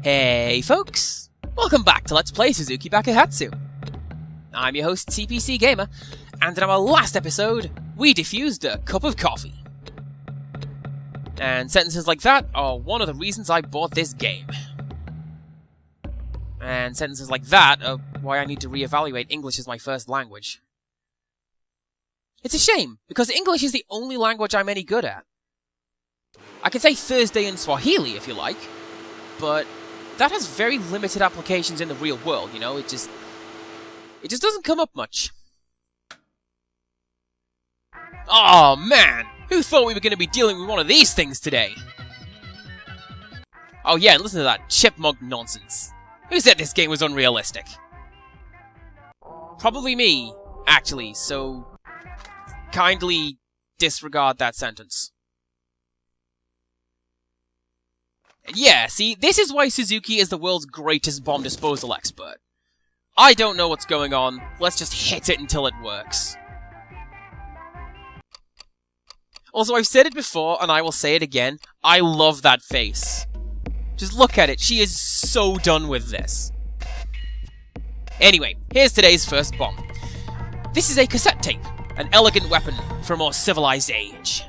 Hey folks! Welcome back to Let's Play Suzuki Bakuhatsu. I'm your host CPC Gamer, and in our last episode, we defused a cup of coffee. And sentences like that are one of the reasons I bought this game. And sentences like that are why I need to reevaluate English as my first language. It's a shame, because English is the only language I'm any good at. I can say Thursday in Swahili if you like, but that has very limited applications in the real world, you know, it just doesn't come up much. Oh man, who thought we were going to be dealing with one of these things today? Oh yeah, and listen to that chipmunk nonsense. Who said this game was unrealistic? Probably me, actually, so kindly disregard that sentence. Yeah, see, this is why Suzuki is the world's greatest bomb disposal expert. I don't know what's going on, let's just hit it until it works. Also, I've said it before, and I will say it again, I love that face. Just look at it, she is so done with this. Anyway, here's today's first bomb. This is a cassette tape, an elegant weapon for a more civilized age.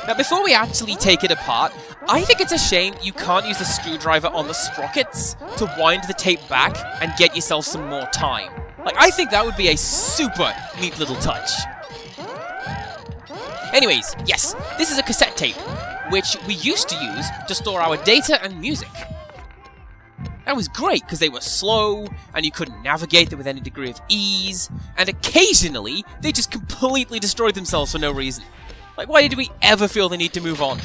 Now, before we actually take it apart, I think it's a shame you can't use the screwdriver on the sprockets to wind the tape back and get yourself some more time. Like, I think that would be a super neat little touch. Anyways, yes, this is a cassette tape, which we used to use to store our data and music. That was great, because they were slow, and you couldn't navigate them with any degree of ease, and occasionally, they just completely destroyed themselves for no reason. Like, why did we ever feel the need to move on?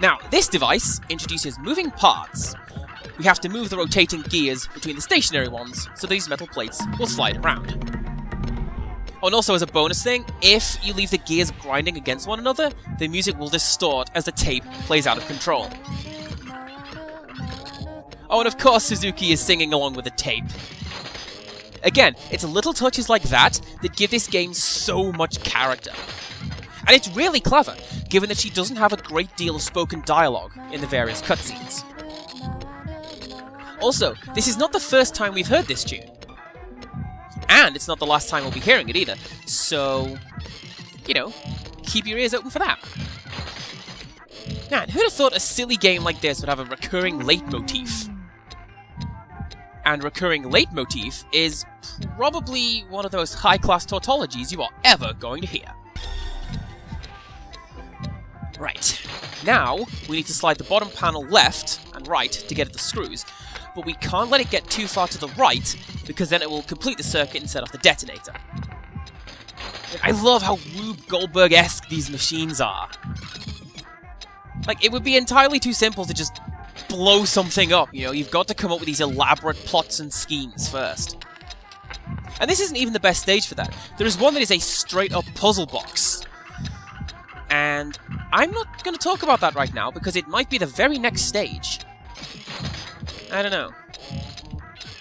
Now, this device introduces moving parts. We have to move the rotating gears between the stationary ones, so these metal plates will slide around. Oh, and also as a bonus thing, if you leave the gears grinding against one another, the music will distort as the tape plays out of control. Oh, and of course Suzuki is singing along with the tape. Again, it's little touches like that that give this game so much character. And it's really clever, given that she doesn't have a great deal of spoken dialogue in the various cutscenes. Also, this is not the first time we've heard this tune. And it's not the last time we'll be hearing it either, so, you know, keep your ears open for that. Man, who'd have thought a silly game like this would have a recurring leitmotif? And recurring leitmotif is probably one of the most high-class tautologies you are ever going to hear. Right, now we need to slide the bottom panel left and right to get at the screws, but we can't let it get too far to the right, because then it will complete the circuit and set off the detonator. I love how Rube Goldberg-esque these machines are. Like, it would be entirely too simple to just blow something up, you know, you've got to come up with these elaborate plots and schemes first. And this isn't even the best stage for that. There is one that is a straight-up puzzle box. And I'm not going to talk about that right now, because it might be the very next stage. I don't know.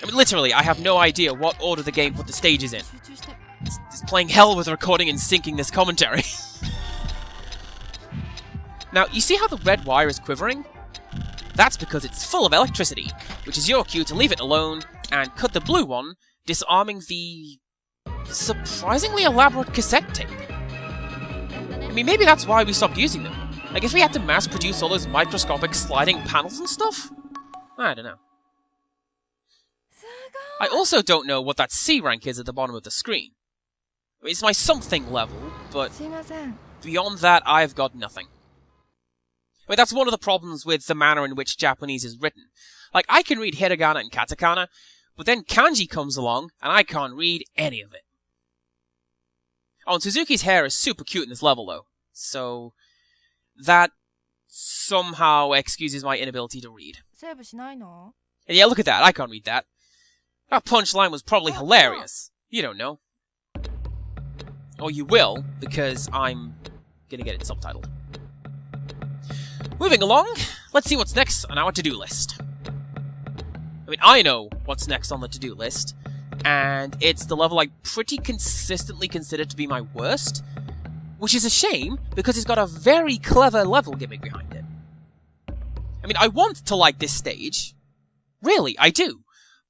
I mean, literally, I have no idea what order the game put the stages in. It's playing hell with recording and syncing this commentary. Now, you see how the red wire is quivering? That's because it's full of electricity, which is your cue to leave it alone and cut the blue one, disarming the surprisingly elaborate cassette tape. I mean, maybe that's why we stopped using them. Like, if we had to mass-produce all those microscopic sliding panels and stuff? I don't know. I also don't know what that C rank is at the bottom of the screen. I mean, it's my something level, but beyond that, I've got nothing. I mean, that's one of the problems with the manner in which Japanese is written. Like, I can read hiragana and katakana, but then kanji comes along, and I can't read any of it. Oh, and Suzuki's hair is super cute in this level, though. So, that somehow excuses my inability to read. And yeah, look at that, I can't read that. That punchline was probably hilarious. You don't know. Or you will, because I'm gonna get it subtitled. Moving along, let's see what's next on our to-do list. I mean, I know what's next on the to-do list, and it's the level I pretty consistently consider to be my worst, which is a shame, because it's got a very clever level gimmick behind it. mean, I want to like this stage. Really, I do.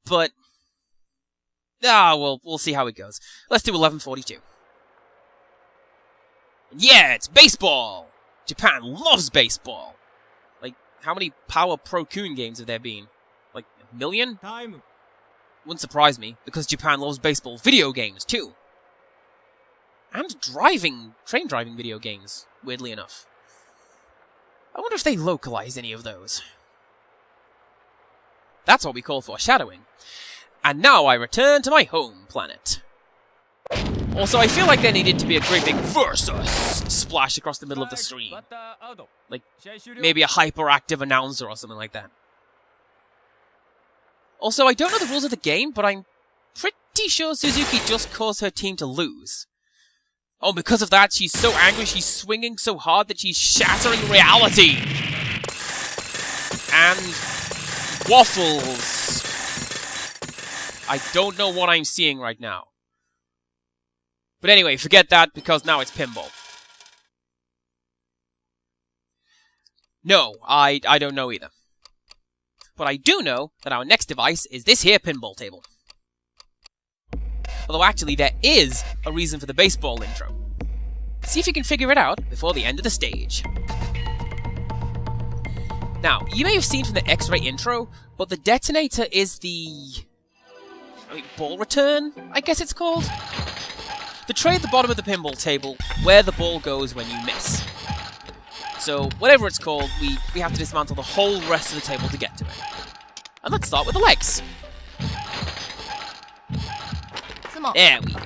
But... well, we'll see how it goes. Let's do 1142. Yeah, it's baseball! Japan loves baseball! Like, how many Power Pro Kun games have there been? Like, 1 million? Time. Wouldn't surprise me, because Japan loves baseball video games, too. And train driving video games, weirdly enough. I wonder if they localized any of those. That's what we call foreshadowing. And now I return to my home planet. Also, I feel like there needed to be a great big versus splash across the middle of the stream. Like, maybe a hyperactive announcer or something like that. Also, I don't know the rules of the game, but I'm pretty sure Suzuki just caused her team to lose. Oh, because of that, she's so angry, she's swinging so hard that she's shattering reality! And... waffles! I don't know what I'm seeing right now. But anyway, forget that, because now it's pinball. No, I don't know either. But I do know that our next device is this here pinball table. Although actually, there is a reason for the baseball intro. See if you can figure it out before the end of the stage. Now, you may have seen from the X-ray intro, but the detonator is the... ball return, I guess it's called? The tray at the bottom of the pinball table, where the ball goes when you miss. So, whatever it's called, we have to dismantle the whole rest of the table to get to it. And let's start with the legs. There we go.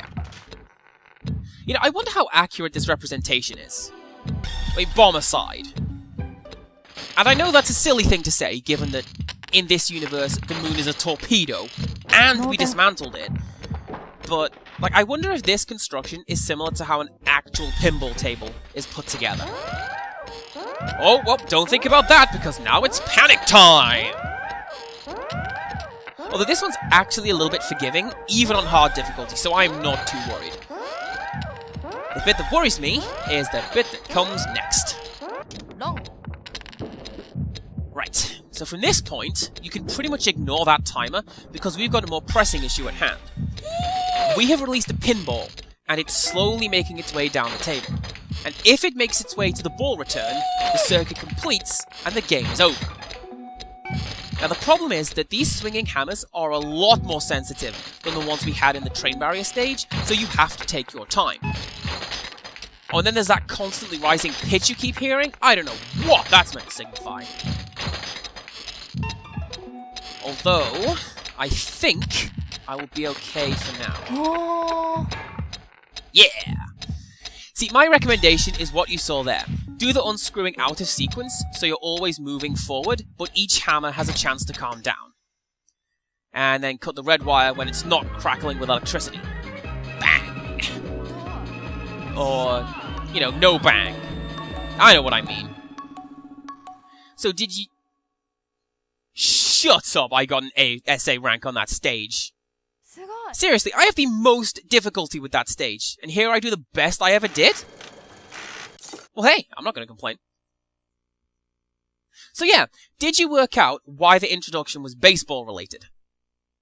You know, I wonder how accurate this representation is. Wait, bomb aside. And I know that's a silly thing to say, given that in this universe, the moon is a torpedo, and we dismantled it. But, like, I wonder if this construction is similar to how an actual pinball table is put together. Oh, well, don't think about that, because now it's panic time! Although this one's actually a little bit forgiving, even on hard difficulty, so I'm not too worried. The bit that worries me is the bit that comes next. Right, so from this point, you can pretty much ignore that timer, because we've got a more pressing issue at hand. We have released a pinball, and it's slowly making its way down the table. And if it makes its way to the ball return, the circuit completes, and the game is over. Now the problem is that these swinging hammers are a lot more sensitive than the ones we had in the train barrier stage, so you have to take your time. Oh, and then there's that constantly rising pitch you keep hearing. I don't know what that's meant to signify. Although, I think I will be okay for now. Oh. Yeah! See, my recommendation is what you saw there. Do the unscrewing out of sequence, so you're always moving forward, but each hammer has a chance to calm down. And then cut the red wire when it's not crackling with electricity. Bang! Or, you know, no bang. I know what I mean. So did you... Shut up, I got an SA rank on that stage. Seriously, I have the most difficulty with that stage, and here I do the best I ever did? Well, hey, I'm not going to complain. So yeah, did you work out why the introduction was baseball-related?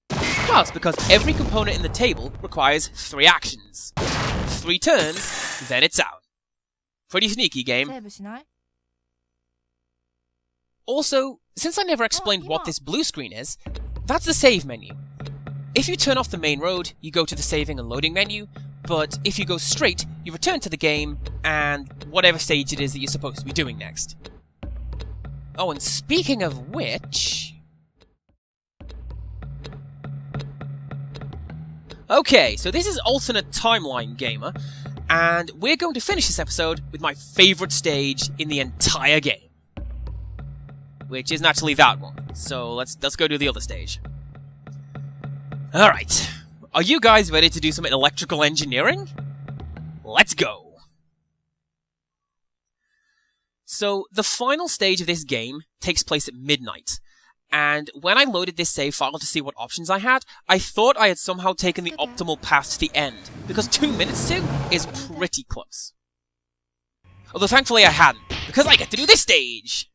Well, it's because every component in the table requires 3 actions. 3 turns, then it's out. Pretty sneaky game. Also, since I never explained what this blue screen is, that's the save menu. If you turn off the main road, you go to the saving and loading menu, but if you go straight, you return to the game, and whatever stage it is that you're supposed to be doing next. Oh, and speaking of which... Okay, so this is Alternate Timeline Gamer, and we're going to finish this episode with my favourite stage in the entire game. Which isn't actually that one, so let's go do the other stage. Alright, are you guys ready to do some electrical engineering? Let's go! So, the final stage of this game takes place at midnight, and when I loaded this save file to see what options I had, I thought I had somehow taken the optimal path to the end, because 2 minutes to is pretty close. Although thankfully I hadn't, because I get to do this stage!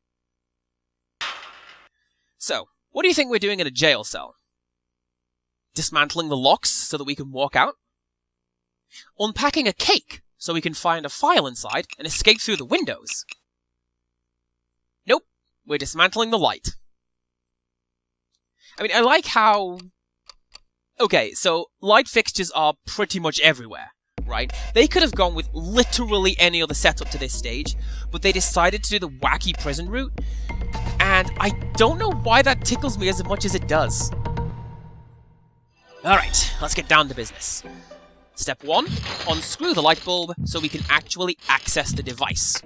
What do you think we're doing in a jail cell? Dismantling the locks so that we can walk out? Unpacking a cake so we can find a file inside and escape through the windows? Nope, we're dismantling the light. I mean, I like how... Okay, so light fixtures are pretty much everywhere, right? They could have gone with literally any other setup to this stage, but they decided to do the wacky prison route, and I don't know why that tickles me as much as it does. Alright, let's get down to business. Step 1, unscrew the light bulb so we can actually access the device.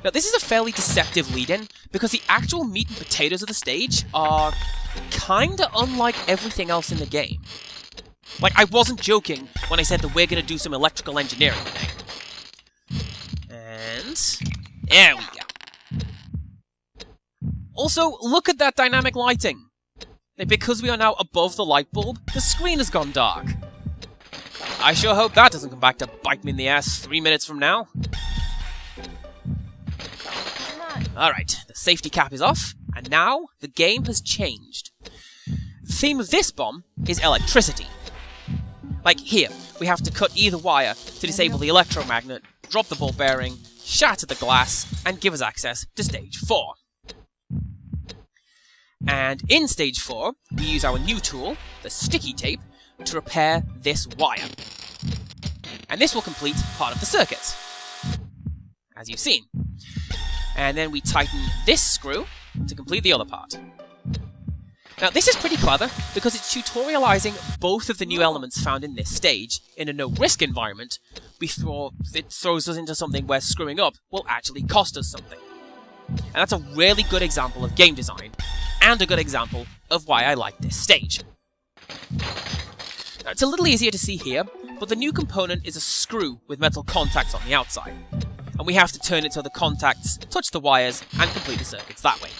Now, this is a fairly deceptive lead-in, because the actual meat and potatoes of the stage are kinda unlike everything else in the game. Like, I wasn't joking when I said that we're gonna do some electrical engineering today. And... there we go. Also, look at that dynamic lighting. Because we are now above the light bulb, the screen has gone dark. I sure hope that doesn't come back to bite me in the ass 3 minutes from now. Alright, the safety cap is off, and now the game has changed. The theme of this bomb is electricity. Like here, we have to cut either wire to disable the electromagnet, drop the ball bearing, shatter the glass, and give us access to stage 4. And in stage 4, we use our new tool, the sticky tape, to repair this wire. And this will complete part of the circuit, as you've seen. And then we tighten this screw to complete the other part. Now, this is pretty clever, because it's tutorializing both of the new elements found in this stage in a no-risk environment before it throws us into something where screwing up will actually cost us something. And that's a really good example of game design, and a good example of why I like this stage. Now, it's a little easier to see here, but the new component is a screw with metal contacts on the outside. And we have to turn it so the contacts touch the wires and complete the circuits that way.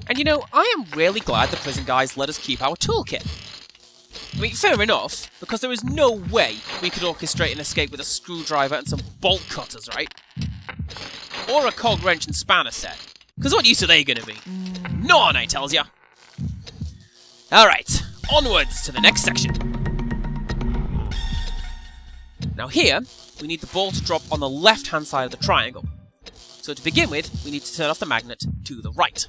And you know, I am really glad the prison guys let us keep our toolkit. I mean, fair enough, because there is no way we could orchestrate an escape with a screwdriver and some bolt cutters, right? Or a cog wrench and spanner set. Because what use are they gonna be? None, I tells ya! Alright, onwards to the next section. Now here, we need the ball to drop on the left-hand side of the triangle. So to begin with, we need to turn off the magnet to the right.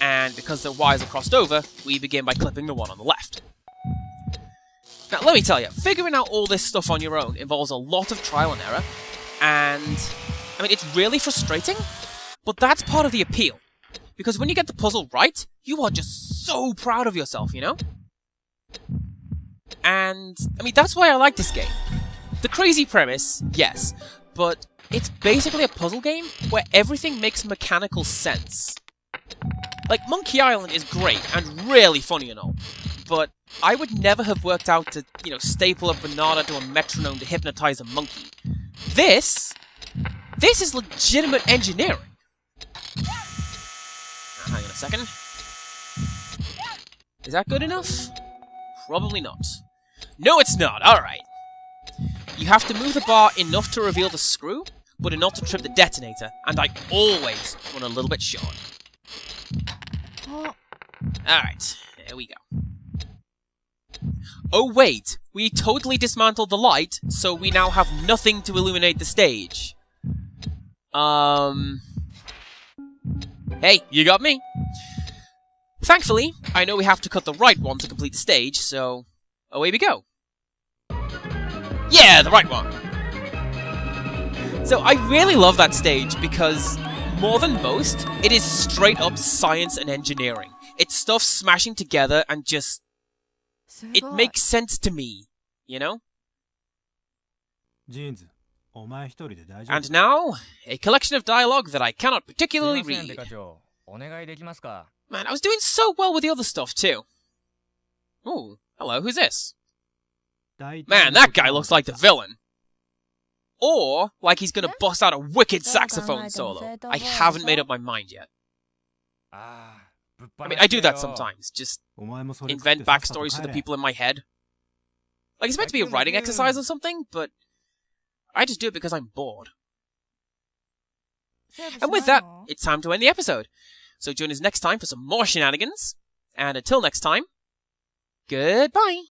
And because the wires are crossed over, we begin by clipping the one on the left. Now let me tell you, figuring out all this stuff on your own involves a lot of trial and error, and I mean, it's really frustrating, but that's part of the appeal. Because when you get the puzzle right, you are just so proud of yourself, you know? And, I mean, that's why I like this game. The crazy premise, yes, but it's basically a puzzle game where everything makes mechanical sense. Like, Monkey Island is great and really funny and all, but I would never have worked out to, you know, staple a banana to a metronome to hypnotize a monkey. This is legitimate engineering. Now, hang on a second. Is that good enough? Probably not. No, it's not. Alright. You have to move the bar enough to reveal the screw, but enough to trip the detonator, and I always run a little bit short. Alright, there we go. Oh wait, we totally dismantled the light, so we now have nothing to illuminate the stage. Hey, you got me. Thankfully, I know we have to cut the right one to complete the stage, so away we go. Yeah, the right one! So I really love that stage because, more than most, it is straight up science and engineering. It's stuff smashing together and just... it makes sense to me, you know? And now, a collection of dialogue that I cannot particularly read. Man, I was doing so well with the other stuff, too. Ooh, hello, who's this? Man, that guy looks like the villain. Or, like he's gonna bust out a wicked saxophone solo. I haven't made up my mind yet. I mean, I do that sometimes, just invent backstories for the people in my head. Like, it's meant to be a writing exercise or something, but I just do it because I'm bored. And with that, it's time to end the episode. So join us next time for some more shenanigans. And until next time, goodbye!